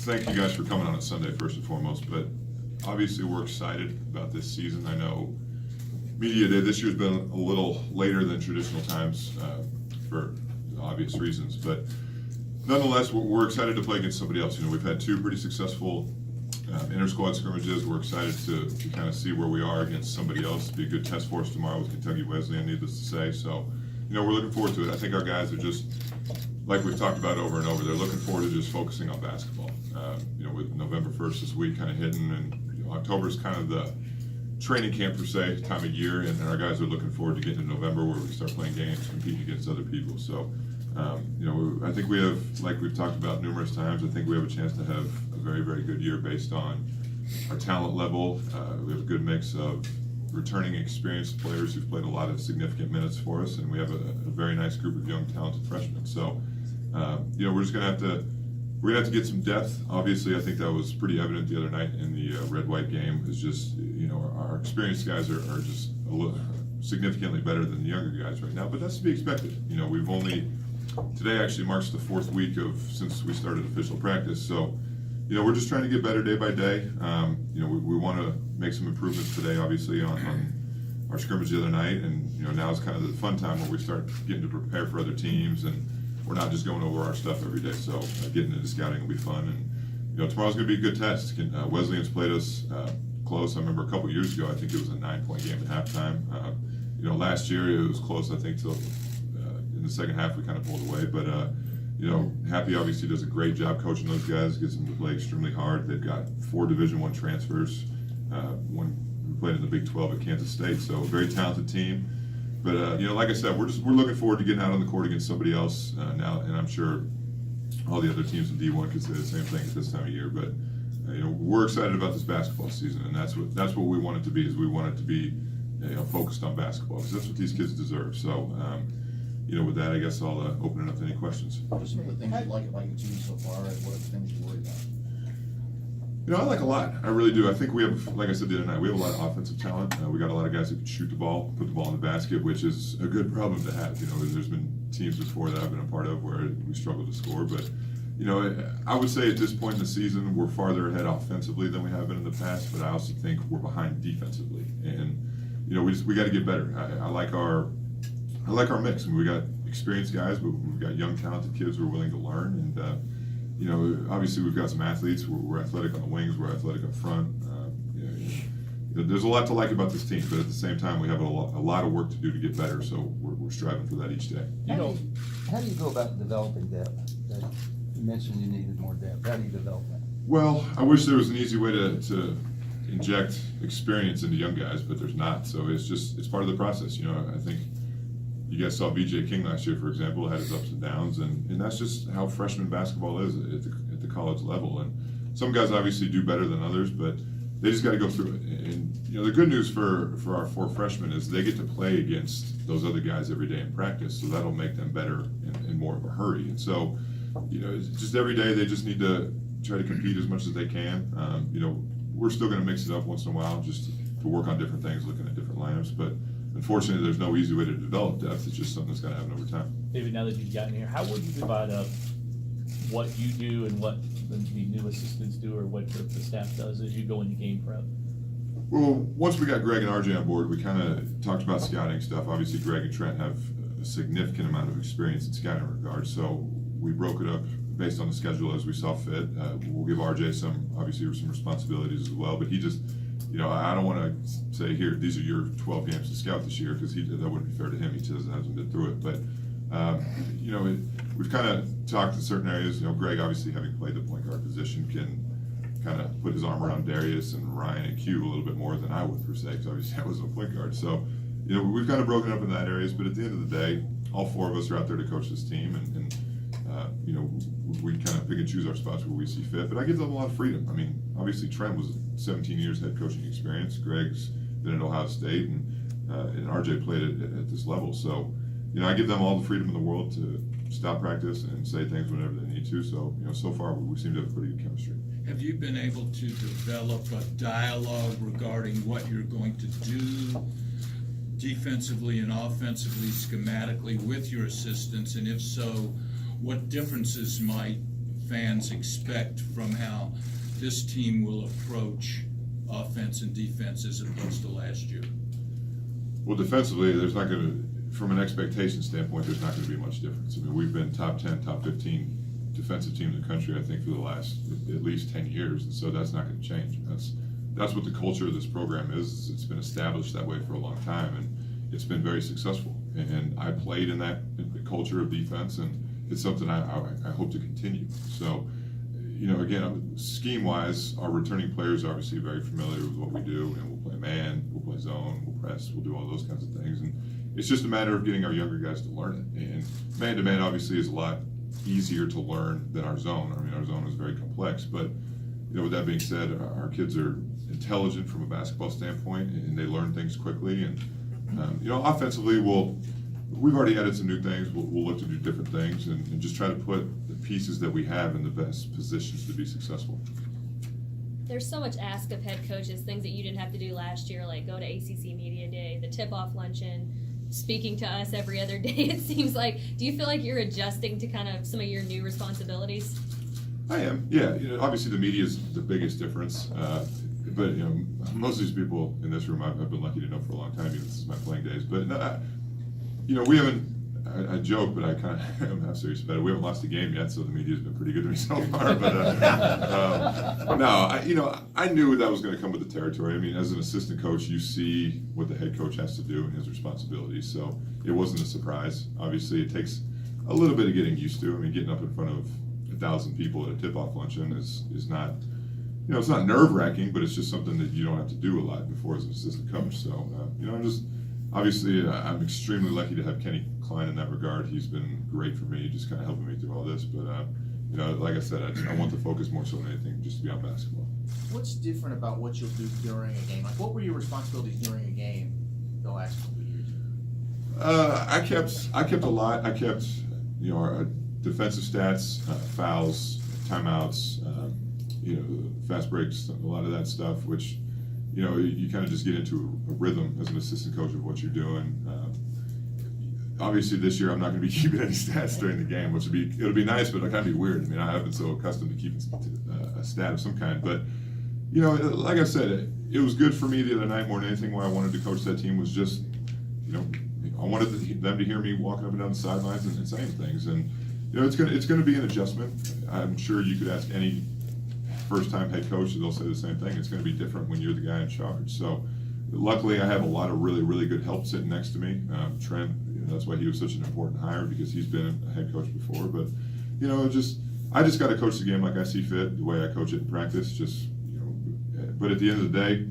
thank you guys for coming on a Sunday first and foremost, but obviously we're excited about this season. I know Media Day this year's been a little later than traditional times for obvious reasons, but nonetheless, we're excited to play against somebody else. You know, we've had two pretty successful inter-squad scrimmages. We're excited to kind of see where we are against somebody else. It'll be a good test for us tomorrow with Kentucky Wesleyan, needless to say. So, you know, we're looking forward to it. I think our guys are just, like we've talked about over and over, they're looking forward to just focusing on basketball. You know, with November 1st this week kind of hidden, and you know, October is kind of the training camp per se time of year, and our guys are looking forward to getting to November where we start playing games, competing against other people. So, you know, I think we have, like we've talked about numerous times, I think we have a chance to have a very, very good year based on our talent level. We have a good mix of returning experienced players who've played a lot of significant minutes for us, and we have a very nice group of young, talented freshmen. So, you know, we're just going to have to get some depth. Obviously, I think that was pretty evident the other night in the red-white game. Is just, you know, our experienced guys are just a little significantly better than the younger guys right now, but that's to be expected. You know, we've only, today actually marks the 4th week since we started official practice. So, you know, we're just trying to get better day by day. You know, we want to make some improvements today, obviously, on our scrimmage the other night. And, you know, now is kind of the fun time where we start getting to prepare for other teams, and we're not just going over our stuff every day. So getting into scouting will be fun. And, you know, tomorrow's going to be a good test. Wesleyan's played us close. I remember a couple years ago, I think it was a 9-point game at halftime. You know, last year it was close, I think, till in the second half we kind of pulled away. But, you know, Happy obviously does a great job coaching those guys, gets them to play extremely hard. They've got 4 Division I transfers. One who played in the Big 12 at Kansas State, so a very talented team. But you know, like I said, we're looking forward to getting out on the court against somebody else now, and I'm sure all the other teams in D1 could say the same thing at this time of year. But you know, we're excited about this basketball season, and that's what we want it to be. Is we want it to be, you know, focused on basketball, because that's what these kids deserve. So. You know, with that, I guess I'll open it up to any questions. What are some of the things you like about your team so far, and what are the things you worry about? You know, I like a lot. I really do. I think we have, like I said the other night, we have a lot of offensive talent. We got a lot of guys who can shoot the ball, put the ball in the basket, which is a good problem to have. You know, there's been teams before that I've been a part of where we struggle to score. But, you know, I would say at this point in the season, we're farther ahead offensively than we have been in the past, but I also think we're behind defensively. And, you know, we got to get better. I like our mix. I mean, we got experienced guys, but we've got young, talented kids who are willing to learn. And, you know, obviously we've got some athletes. We're athletic on the wings. We're athletic up front. You know, there's a lot to like about this team, but at the same time, we have a lot of work to do to get better. So we're striving for that each day. How do you go about developing depth? You mentioned you needed more depth. How do you develop that? Well, I wish there was an easy way to inject experience into young guys, but there's not. So it's part of the process. You know, I think you guys saw BJ King last year, for example, had his ups and downs, and that's just how freshman basketball is at the college level. And some guys obviously do better than others, but they just got to go through it. And you know, the good news for our 4 freshmen is they get to play against those other guys every day in practice, so that'll make them better in more of a hurry. And so, you know, it's just every day they just need to try to compete as much as they can. You know, we're still going to mix it up once in a while just to work on different things, looking at different lineups, but unfortunately, there's no easy way to develop depth. It's just something that's got to happen over time. David, now that you've gotten here, how would you divide up what you do and what the new assistants do, or what the staff does as you go into game prep? Well, once we got Greg and RJ on board, we kind of talked about scouting stuff. Obviously, Greg and Trent have a significant amount of experience in scouting regards, so we broke it up based on the schedule as we saw fit. We'll give RJ some responsibilities as well, but he just, you know, I don't want to say, here, these are your 12 games to scout this year, because that wouldn't be fair to him. He just hasn't been through it. But, you know, we've kind of talked in certain areas. You know, Greg, obviously, having played the point guard position, can kind of put his arm around Darius and Ryan and Q a little bit more than I would, per se, because obviously I was a point guard. So, you know, we've kind of broken up in that areas. But at the end of the day, all 4 of us are out there to coach this team. And you know, we kind of pick and choose our spots where we see fit. But I give them a lot of freedom. I mean, obviously Trent was 17 years head coaching experience. Greg's been at Ohio State, and RJ played at this level. So, you know, I give them all the freedom in the world to stop practice and say things whenever they need to. So, you know, so far we seem to have pretty good chemistry. Have you been able to develop a dialogue regarding what you're going to do defensively and offensively, schematically, with your assistants? And if so, what differences might fans expect from how this team will approach offense and defense as opposed to last year? Well, defensively, there's not going to, from an expectation standpoint, there's not going to be much difference. I mean, we've been top 10, top 15 defensive team in the country, I think, for the last at least 10 years, and so that's not going to change. That's what the culture of this program is. It's been established that way for a long time, and it's been very successful. And I played in that culture of defense, and it's something I hope to continue. So, you know, again, scheme-wise, our returning players are obviously very familiar with what we do, and we'll play man, we'll play zone, we'll press, we'll do all those kinds of things. And it's just a matter of getting our younger guys to learn it. And man-to-man obviously is a lot easier to learn than our zone. I mean, our zone is very complex, but, you know, with that being said, our kids are intelligent from a basketball standpoint, and they learn things quickly. And, you know, offensively, we've already added some new things. We'll look to do different things and just try to put the pieces that we have in the best positions to be successful. There's so much ask of head coaches, things that you didn't have to do last year, like go to ACC Media Day, the tip-off luncheon, speaking to us every other day, it seems like. Do you feel like you're adjusting to kind of some of your new responsibilities? I am, yeah. You know, obviously the media is the biggest difference. But, you know, most of these people in this room I've been lucky to know for a long time, even since my playing days. But, no, you know, we haven't, I joke, but I kind of am half serious about it. We haven't lost a game yet, so the media's been pretty good to me so far. But, no, you know, I knew that was going to come with the territory. I mean, as an assistant coach, you see what the head coach has to do and his responsibilities. So it wasn't a surprise. Obviously, it takes a little bit of getting used to. I mean, getting up in front of 1,000 people at a tip-off luncheon is not, you know, it's not nerve-wracking, but it's just something that you don't have to do a lot before as an assistant coach. So, you know, obviously, I'm extremely lucky to have Kenny Klein in that regard. He's been great for me, just kind of helping me through all this. But, you know, like I said, I want to focus more so than anything just to be on basketball. What's different about what you'll do during a game? Like, what were your responsibilities during a game the last couple of years? I kept a lot. I kept, you know, our defensive stats, fouls, timeouts, you know, fast breaks, a lot of that stuff, which, you know, you kind of just get into a rhythm as an assistant coach of what you're doing. Obviously, this year I'm not going to be keeping any stats during the game, which it'll be nice, but it'll kind of be weird. I mean, I haven't been so accustomed to keeping a stat of some kind. But, you know, like I said, it was good for me the other night more than anything. Why I wanted to coach that team was just, you know, I wanted them to hear me walking up and down the sidelines and saying things. And, you know, it's going to be an adjustment. I'm sure you could ask any first-time head coach, they'll say the same thing. It's going to be different when you're the guy in charge. So, luckily, I have a lot of really, really good help sitting next to me. Trent, you know, that's why he was such an important hire, because he's been a head coach before. But, you know, I just got to coach the game like I see fit, the way I coach it in practice. Just, you know, but at the end of the day,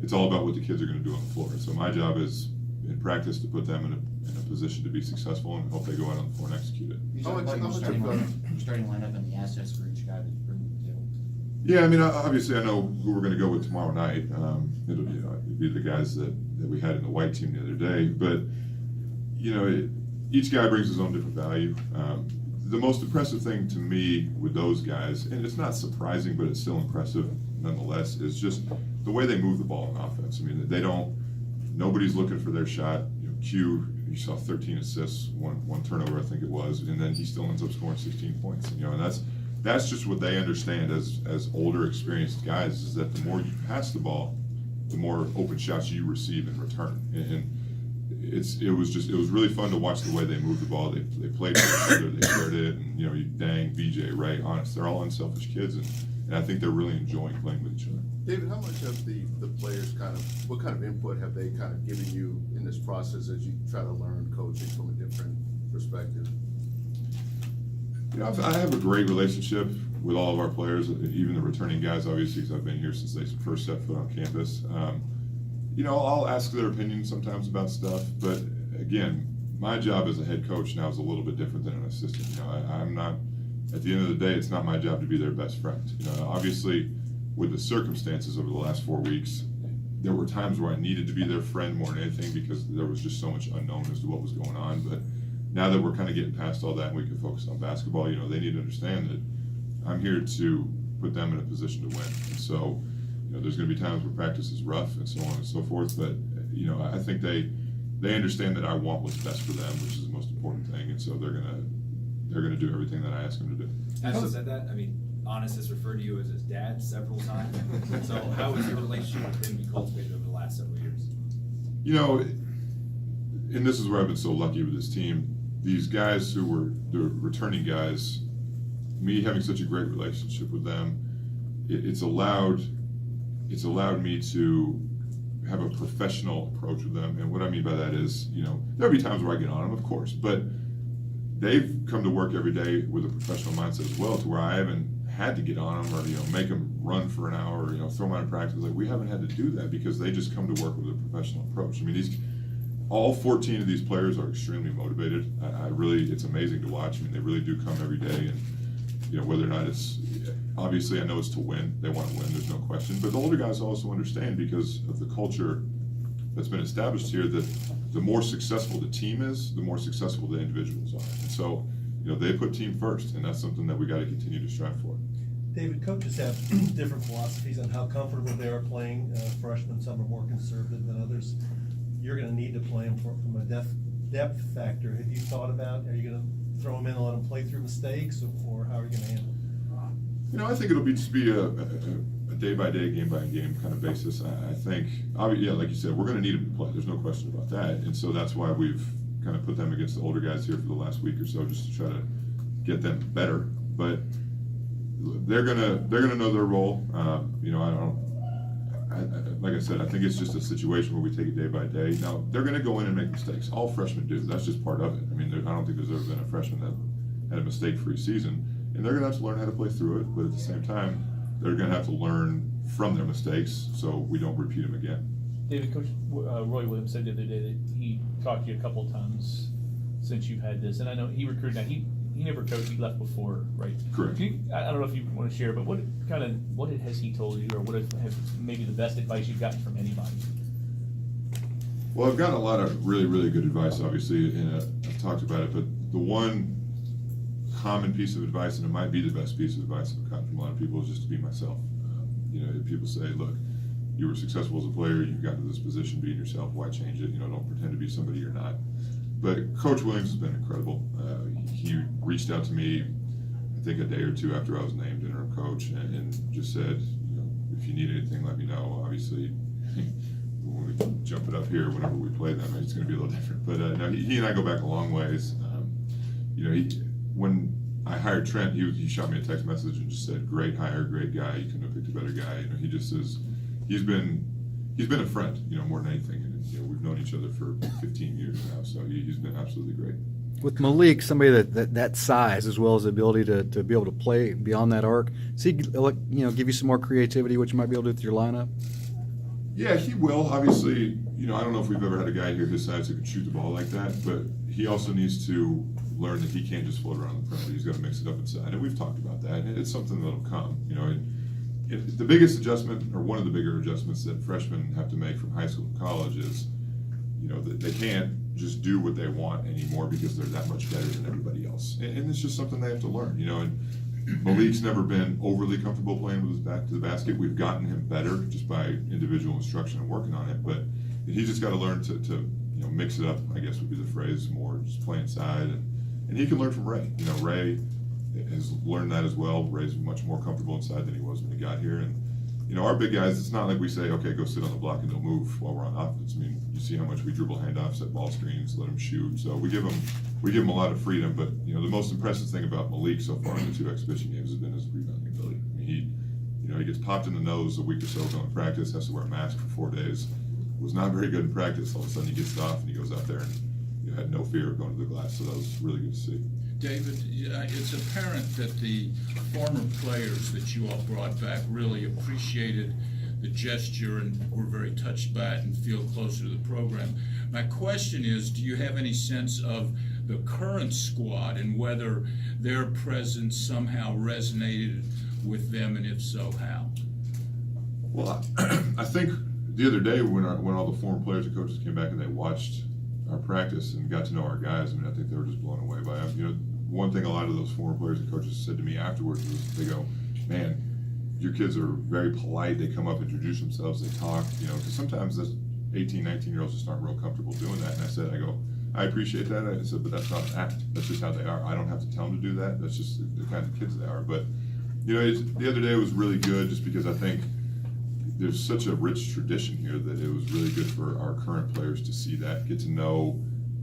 it's all about what the kids are going to do on the floor. So my job is in practice to put them in a position to be successful and hope they go out on the floor and execute it. You How talked much- about how your much starting lineup and the assets for each guy that you bring to the table. Yeah, I mean, obviously, I know who we're going to go with tomorrow night. It'll be the guys that we had in the white team the other day. But, you know, each guy brings his own different value. The most impressive thing to me with those guys, and it's not surprising, but it's still impressive nonetheless, is just the way they move the ball in offense. I mean, nobody's looking for their shot. You know, Q, you saw 13 assists, one turnover, I think it was, and then he still ends up scoring 16 points. And, you know, and that's just what they understand as older, experienced guys, is that the more you pass the ball, the more open shots you receive in return. And it was really fun to watch the way they moved the ball. They played with each other, they shared it, and, you know, Dang, BJ, Ray, honest, they're all unselfish kids, and I think they're really enjoying playing with each other. David, how much of the players what kind of input have they kind of given you in this process as you try to learn coaching from a different perspective? You know, I have a great relationship with all of our players, even the returning guys, obviously, because I've been here since they first set foot on campus. You know, I'll ask their opinion sometimes about stuff, but again, my job as a head coach now is a little bit different than an assistant. You know, I'm not, at the end of the day, it's not my job to be their best friend. You know, obviously, with the circumstances over the last 4 weeks, there were times where I needed to be their friend more than anything, because there was just so much unknown as to what was going on. But now that we're kind of getting past all that and we can focus on basketball, you know, they need to understand that I'm here to put them in a position to win. And so, you know, there's going to be times where practice is rough and so on and so forth, but, you know, I think they understand that I want what's best for them, which is the most important thing. And so they're going to, they're going to do everything that I ask them to do. Having said that, I mean, Honest has referred to you as his dad several times. So how has your relationship with him been cultivated over the last several years? You know, and this is where I've been so lucky with this team. These guys who were the returning guys, me having such a great relationship with them, it's allowed me to have a professional approach with them. And what I mean by that is, you know, there'll be times where I get on them, of course, but they've come to work every day with a professional mindset as well, to where I haven't had to get on them or, you know, make them run for an hour or, you know, throw them out of practice. Like, we haven't had to do that because they just come to work with a professional approach. I mean, all 14 of these players are extremely motivated. It's amazing to watch. I mean, they really do come every day, and, you know, whether or not it's, obviously I know it's to win. They want to win, there's no question. But the older guys also understand, because of the culture that's been established here, that the more successful the team is, the more successful the individuals are. And so, you know, they put team first, and that's something that we got to continue to strive for. David, coaches have different philosophies on how comfortable they are playing freshmen. Some are more conservative than others. You're going to need to play them from a depth factor. Have you thought about, are you going to throw them in and let them play through mistakes, or how are you going to handle it? You know, I think it'll just be a day-by-day, game-by-game kind of basis. I think, yeah, like you said, we're going to need them to play. There's no question about that. And so that's why we've kind of put them against the older guys here for the last week or so, just to try to get them better. But they're gonna know their role. You know, like I said, I think it's just a situation where we take it day by day. Now, they're gonna go in and make mistakes. All freshmen do. That's just part of it. I mean, I don't think there's ever been a freshman that had a mistake-free season, and they're gonna have to learn how to play through it. But at the same time, they're gonna have to learn from their mistakes so we don't repeat them again. David, Coach Roy Williams said the other day that he talked to you a couple of times since you've had this, and I know he recruited. Now he never coached. He left before, right? Correct. I don't know if you want to share, but what has he told you, or what have maybe the best advice you've gotten from anybody? Well, I've gotten a lot of really, really good advice, obviously, and I've talked about it, but the one common piece of advice, and it might be the best piece of advice I've gotten from a lot of people, is just to be myself. You know, if people say, look, you were successful as a player, you've gotten to this position, being yourself, why change it? You know, don't pretend to be somebody you're not. But Coach Williams has been incredible. He reached out to me, I think a day or two after I was named interim coach, and just said, you know, if you need anything, let me know. Obviously, when we jump it up here, whenever we play them, it's going to be a little different. But no, he and I go back a long ways. You know, when I hired Trent, he shot me a text message and just said, "Great hire, great guy. You couldn't have picked a better guy." You know, he just is. He's been a friend, you know, more than anything. And you know, we've known each other for 15 years now, so he's been absolutely great. With Malik, somebody that size, as well as the ability to be able to play beyond that arc, does he, you know, give you some more creativity, which you might be able to do with your lineup? Yeah, he will. Obviously, you know, I don't know if we've ever had a guy here his size who can shoot the ball like that, but he also needs to learn that he can't just float around the perimeter. He's got to mix it up inside, and we've talked about that. And it's something that'll come. You know, the biggest adjustment, or one of the bigger adjustments that freshmen have to make from high school to college is, you know, that they can't just do what they want anymore because they're that much better than everybody else. And it's just something they have to learn, you know. And Malik's never been overly comfortable playing with his back to the basket. We've gotten him better just by individual instruction and working on it. But he's just got to learn to you know, mix it up, I guess would be the phrase, more just play inside. And he can learn from Ray. You know, Ray has learned that as well. Ray's much more comfortable inside than he was when he got here. And, you know, our big guys, it's not like we say, okay, go sit on the block and they'll move while we're on offense. I mean, you see how much we dribble handoffs, set ball screens, let them shoot. So we give them a lot of freedom. But, you know, the most impressive thing about Malik so far in the 2 exhibition games has been his rebounding ability. I mean, he gets popped in the nose a week or so going to practice, has to wear a mask for 4 days. Was not very good in practice. All of a sudden he gets it off and he goes out there and, you know, had no fear of going to the glass. So that was really good to see. David, it's apparent that the former players that you all brought back really appreciated the gesture and were very touched by it and feel closer to the program. My question is, do you have any sense of the current squad and whether their presence somehow resonated with them, and if so, how? Well, I think the other day when all the former players and coaches came back and they watched our practice and got to know our guys, I mean, I think they were just blown away by it. You know, one thing a lot of those former players and coaches said to me afterwards was, they go, "Man, your kids are very polite. They come up, introduce themselves, they talk." You know, because sometimes those 18, 19-year-olds just aren't real comfortable doing that. And I I appreciate that. I said, but that's not an act. That's just how they are. I don't have to tell them to do that. That's just the kind of kids they are. But, you know, the other day was really good just because I think there's such a rich tradition here that it was really good for our current players to see that, get to know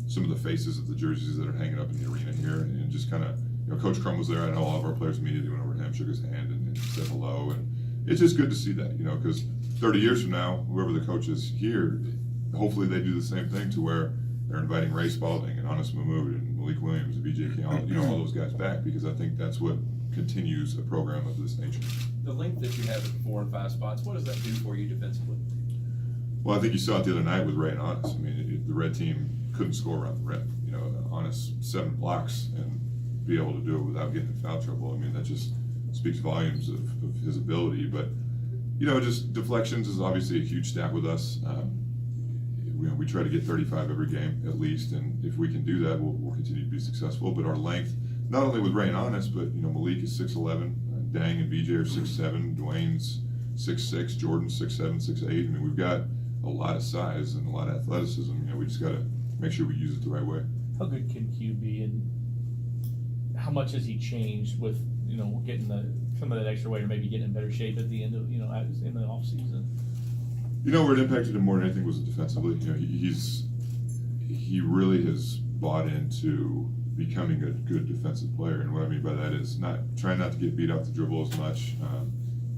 some of the faces of the jerseys that are hanging up in the arena here, and just kind of, you know, Coach Crum was there. I know all of our players immediately went over to him, shook his hand, and said hello. And it's just good to see that, you know, because 30 years from now, whoever the coach is here, hopefully they do the same thing to where they're inviting Ray Spalding and Anas Mahmoud and Malik Williams and VJ King, you know, all those guys back, because I think that's what continues a program of this nature. The length that you have at the 4 and 5 spots, what does that do for you defensively? Well, I think you saw it the other night with Ray and Anas. I mean, the red team couldn't score around the rim. You know, Anas 7 blocks and be able to do it without getting in foul trouble. I mean, that just speaks volumes of his ability. But, you know, just deflections is obviously a huge stat with us. We try to get 35 every game at least, and if we can do that, we'll continue to be successful. But our length, not only with Ray and Anas, but, you know, Malik is 6'11", Dang and VJ are 6'7", Dwayne's 6'6", Jordan's 6'7", 6'8". I mean, we've got a lot of size and a lot of athleticism. You know, we just got to make sure we use it the right way. How good can Q be, and how much has he changed with, you know, getting some of that extra weight, or maybe getting in better shape at the end of, you know, in the off season? You know, where it impacted him more than anything was defensively. You know, he really has bought into becoming a good defensive player, and what I mean by that is trying not to get beat off the dribble as much.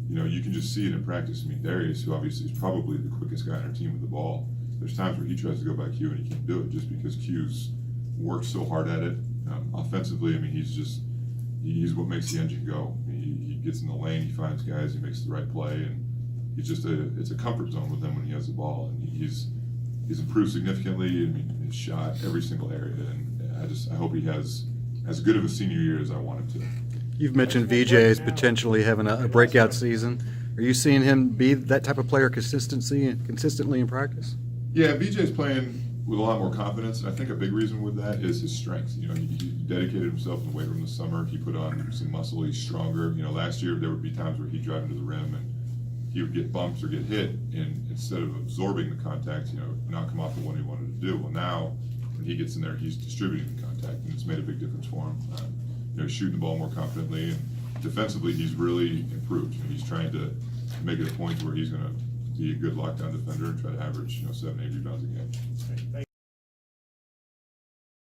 You know, you can just see it in practice. I mean, Darius, who obviously is probably the quickest guy on our team with the ball, there's times where he tries to go by Q and he can't do it just because Q's worked so hard at it. Offensively, I mean, he's what makes the engine go. He gets in the lane, he finds guys, he makes the right play, and he's just it's a comfort zone with him when he has the ball, and he's improved significantly. I mean, his shot every single area, and I hope he has as good of a senior year as I want him to. You've mentioned VJ as potentially having a breakout season. Are you seeing him be that type of player consistently in practice? Yeah, VJ's playing with a lot more confidence, and I think a big reason with that is his strength. You know, he dedicated himself in the weight room this summer. He put on some muscle. He's stronger. You know, last year there would be times where he'd drive into the rim and he would get bumped or get hit, and instead of absorbing the contact, you know, not come off the one he wanted to do. Well, now when he gets in there, he's distributing the contact, and it's made a big difference for him. You know, shooting the ball more confidently, and defensively, he's really improved. You know, he's trying to make it a point where he's going to be a good lockdown defender and try to average, you know, 7-8 rebounds a game.